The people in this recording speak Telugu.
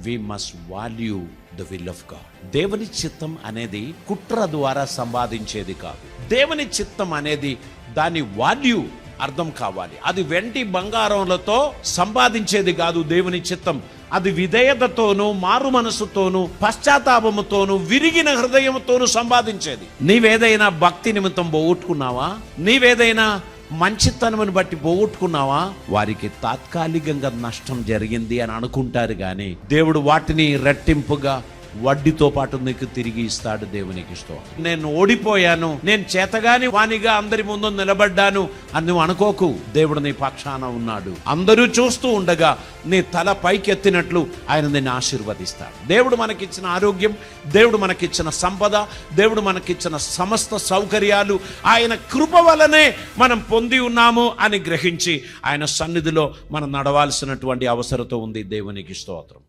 We must value the will of God. దేవుని చిత్తం అనేది కుట్ర ద్వారా సంపాదించేది కాదు. దేవుని చిత్తం అనేది దాని వాల్యూ అర్థం కావాలి. అది వెండి బంగారంలతో సంపాదించేది కాదు. దేవుని చిత్తం అది విధేయతతోనూ, మారు మనసుతోనూ, పశ్చాత్తాపముతోనూ, విరిగిన హృదయముతోనూ సంపాదించేది. నీవేదైనా భక్తి నిమిత్తం పోగొట్టుకున్నావా? నీవేదైనా మంచితనమును బట్టి పోగొట్టుకున్నావా? వారికి తాత్కాలికంగా నష్టం జరిగింది అని అనుకుంటారు కానీ దేవుడు వాటిని రెట్టింపుగా వడ్డీతో పాటు నీకు తిరిగి ఇస్తాడు. దేవునికి ఇష్టం. నేను ఓడిపోయాను, నేను చేతగాని వానిగా అందరి ముందు నిలబడ్డాను అని నువ్వు అనుకోకు. దేవుడు నీ పక్షాన ఉన్నాడు. అందరూ చూస్తూ ఉండగా నీ తల పైకెత్తినట్లు ఆయన నిన్ను ఆశీర్వదిస్తాడు. దేవుడు మనకిచ్చిన ఆరోగ్యం, దేవుడు మనకిచ్చిన సంపద, దేవుడు మనకిచ్చిన సమస్త సౌకర్యాలు ఆయన కృప వలనే మనం పొంది ఉన్నాము అని గ్రహించి ఆయన సన్నిధిలో మనం నడవాల్సినటువంటి అవసరత ఉంది. దేవునికి స్తోత్రం.